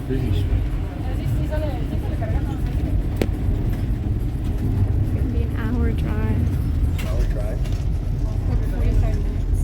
Pretty straight. It's gonna be an hour drive. Hour drive. Over 45 minutes.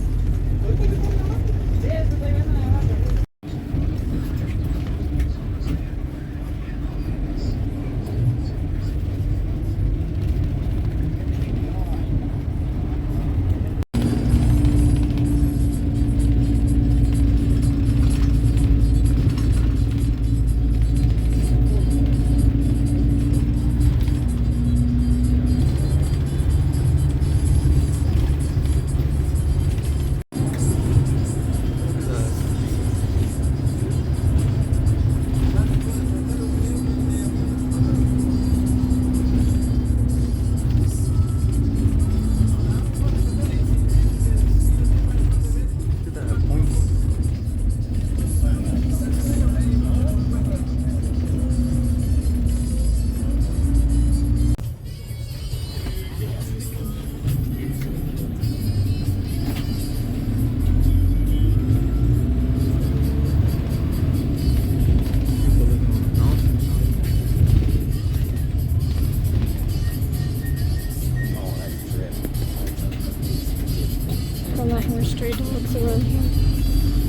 A lot more straight looks around here.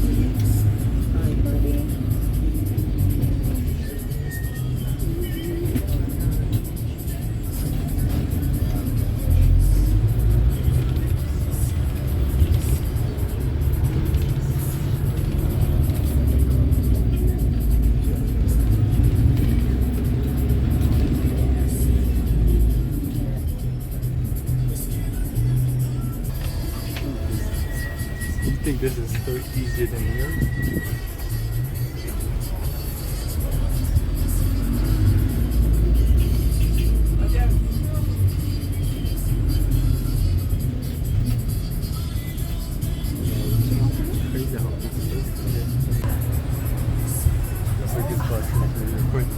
Pretty. You think this is so easier than New York? Crazy how this is. That's like this bus is really quick.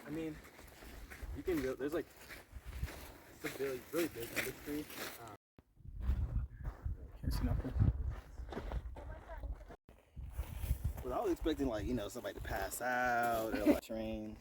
I mean, you can. There's like it's a really, really big industry. Can't see nothing. Well, I was expecting like somebody to pass out or like train.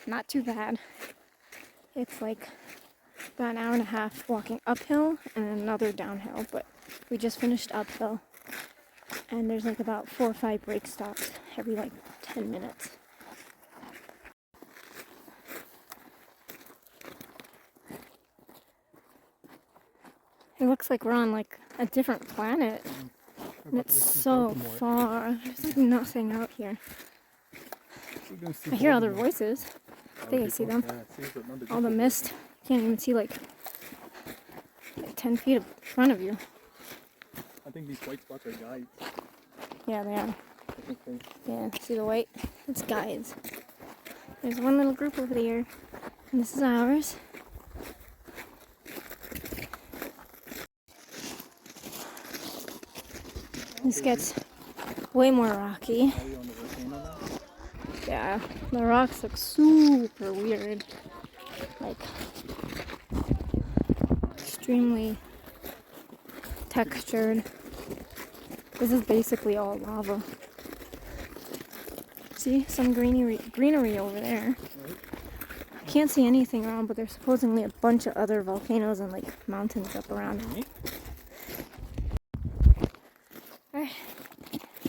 Not too bad. It's like about an hour and a half walking uphill and another downhill, but we just finished uphill and there's like about 4 or 5 brake stops every like 10 minutes. It looks like we're on like a different planet. And it's so far. There's like nothing out here. I hear other voices. I think I see them. All the mist. You can't even see like 10 feet in front of you. I think these white spots are guides. Yeah, they are. Yeah, see the white? It's guides. There's one little group over there, and this is ours. This gets way more rocky. Yeah, the rocks look super weird. Like, extremely textured. This is basically all lava. See, some greenery over there. I can't see anything around, but there's supposedly a bunch of other volcanoes and like mountains up around. Alright,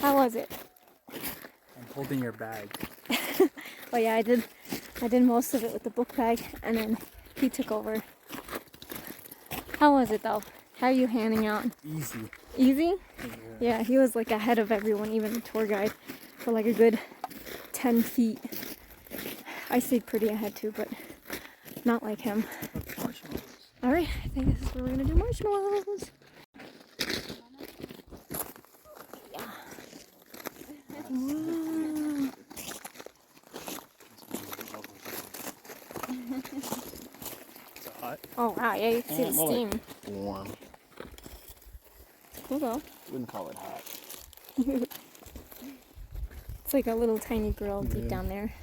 how was it? I'm holding your bag. Oh yeah, I did most of it with the book bag, and then he took over. How was it though? How are you handing out? Easy. Easy? Yeah, he was like ahead of everyone, even the tour guide, for like a good 10 feet. I stayed pretty ahead too, but not like him. Alright, I think this is where we're gonna do marshmallows. Yeah. Wow. Is it hot? Oh wow, yeah, you can see the steam. Warm. Cool though. Wouldn't call it hot. It's like a little tiny grill deep down there.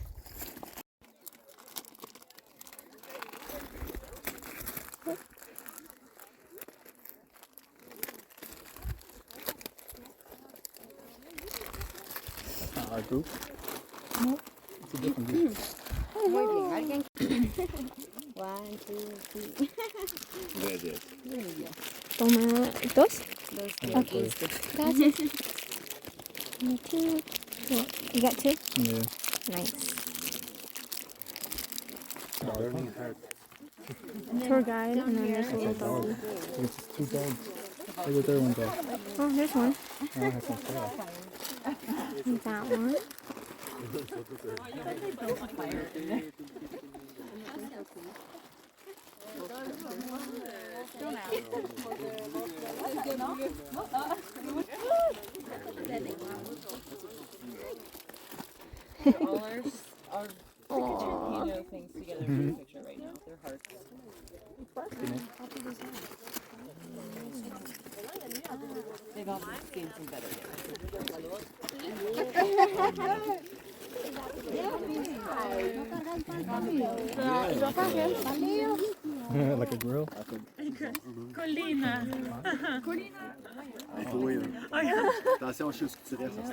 That's not our group. Nope. It's a different group. Muy bien, alguien. 1, 2, 3. Toma dos. Los Okay. Gracias. Me too. Yeah. You got two? Yeah. Nice. Everything hurt. Tour guide, and then there's a little doggy. It's just two dogs. Where the third one go? Oh, there's one. Oh, it has no tail. That one. All our volcano things together for a picture right now. They're hearts. They've all seen some better Like a grill? Colina. Attention, juste que tu restes.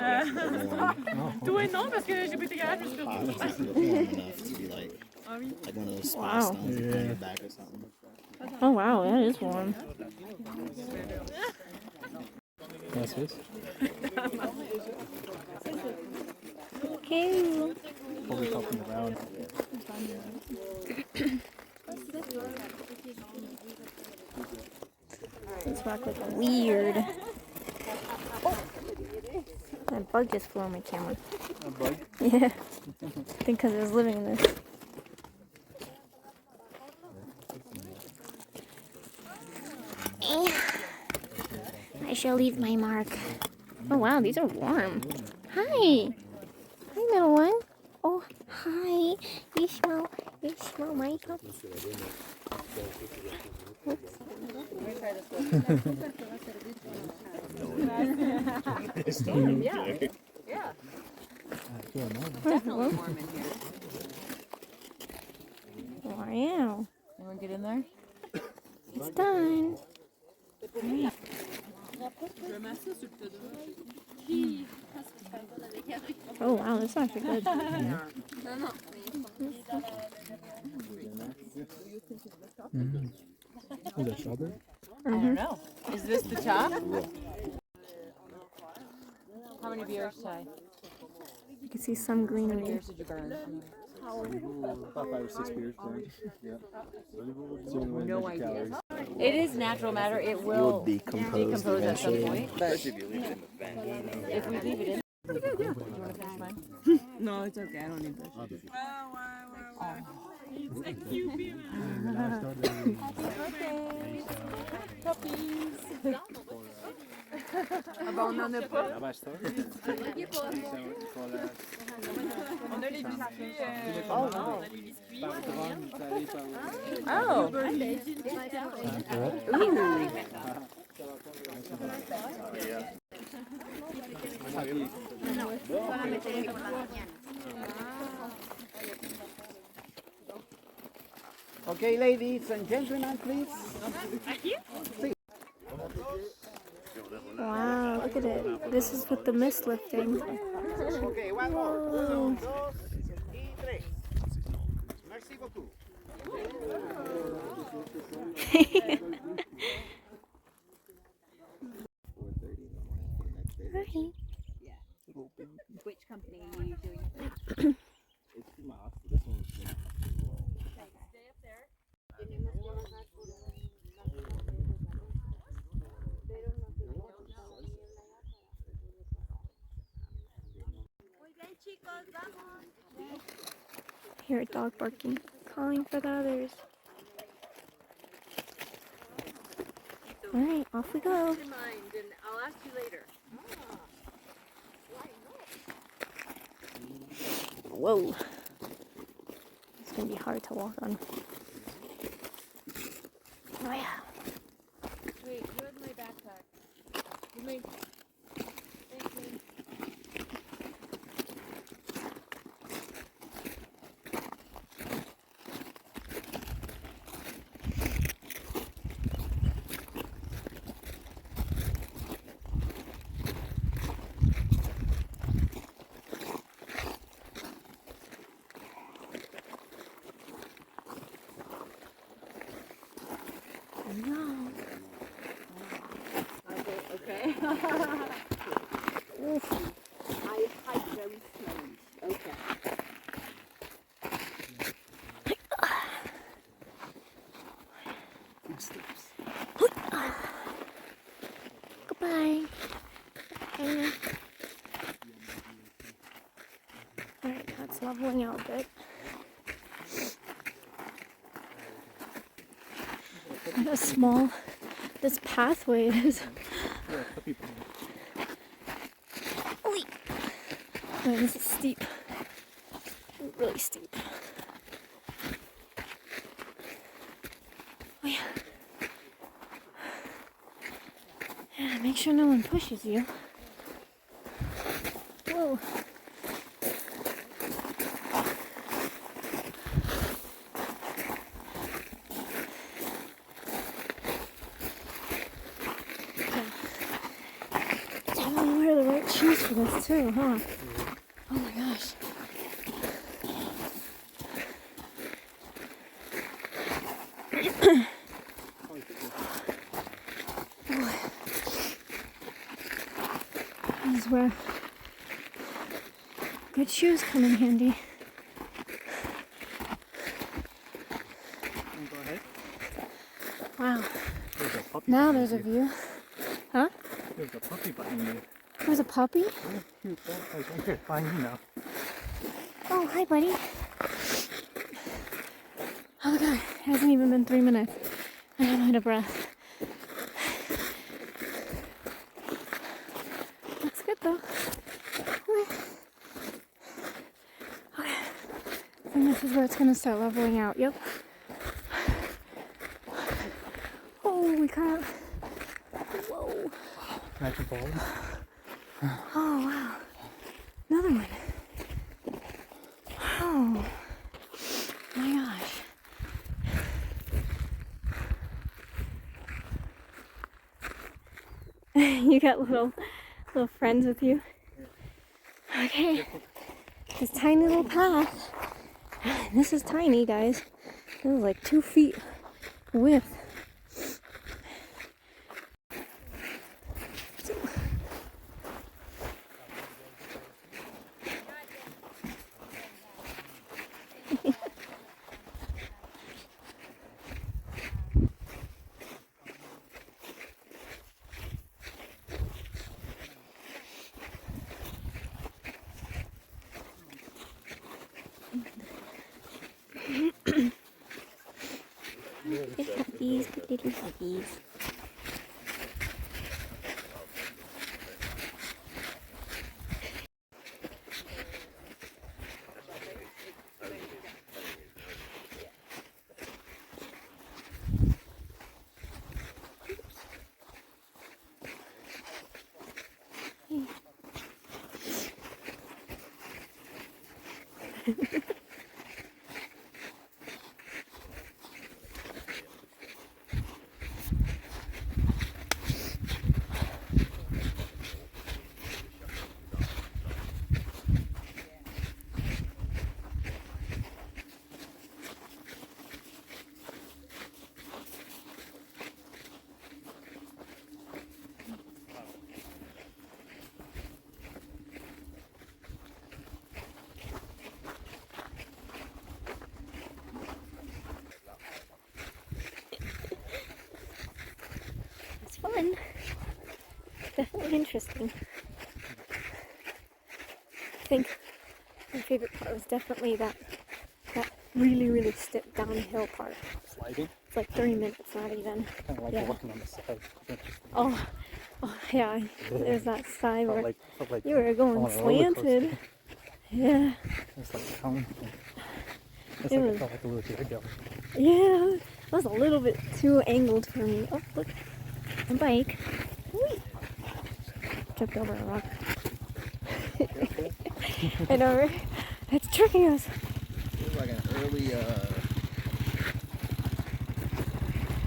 Toi non, parce que j'ai pas été capable de Warm enough to be like one of those splash Wow. stones on your back or something. Oh wow, that is warm. What's this? Okay. Probably top from the ground. This rock looks weird. Oh. That bug just flew on my camera. A bug? Yeah. I think because it was living in this. I shall leave my mark. Oh wow, these are warm. Hi. Hi, little one. Oh, hi. You smell my cup. Yeah. Definitely warm in here. Wow. Anyone get in there? It's done. Oh wow, this is actually good. Is that strawberry? I don't know. Is this the top? How many beers, Ty? You can see some How many greenery. beers did you burn? About 5 or 6 beers burned. Yeah. No idea. It is natural matter. It will decompose at some point. But if we leave it in. Do you want to finish mine? No, it's okay. I don't need that. It's a cute baby. Puppies. Ah bah on en a pas. Ah bah je savais. On a les biscuits. Oh, wow. On a les biscuits. Oh. Okay, ladies and gentlemen, please. Wow, look at it. This is with the mist lifting. Okay, one more. Whoa. 1, 2, y 3. Merci beaucoup. Hi. Which company are you doing? Hear a dog barking, calling for the others. Alright, off we go. In mind, and I'll ask you later. Whoa. It's gonna be hard to walk on. Oh yeah. Wait, you have my backpack. You may. Thank you. No. Okay. Oof. I hike very slowly. Okay. Goodbye. Okay. Alright, that's leveling out a bit. What a small this pathway is. Oy. Man, this is steep. Really steep. Oh yeah. Yeah, make sure no one pushes you. Whoa. Definitely wear the right shoes for this too, huh? Oh my gosh. This is where good shoes come in handy. Go ahead. Wow. There's a puppy. Now there's a view. Huh? There's a puppy behind you. There's a puppy? Oh, cute. Oh, okay, fine, you know. Oh, hi, buddy. Oh my god, it hasn't even been 3 minutes. I'm out of breath. Looks good though. Okay. I think this is where it's gonna start leveling out. Yep. Holy crap. Whoa. Imagine falling. Oh wow. Another one. Oh my gosh. You got little friends with you. Okay. This tiny little path. This is tiny, guys. This is like 2 feet width. Little puppies, little puppies. It's fun. Definitely interesting. I think my favorite part was definitely that really steep downhill part. Sliding? It's like 30 minutes, not even. Kind of like Yeah. walking on the side. Oh yeah, there's that side where Felt like you were going on a roller coaster. slanted. Yeah. It's like down. It's It like was- it felt like a little daredevil. Yeah, that was a little bit too angled for me. Oh, look, a bike. Whee! Tripped over a rock. I know, right? It's tricking us. It was like an early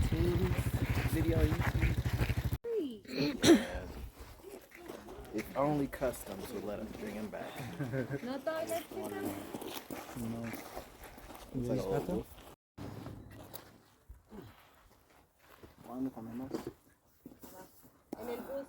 teens video on YouTube. If only Customs would let us bring him back. It's like a little wolf. ¿Cuándo comemos? En el bus.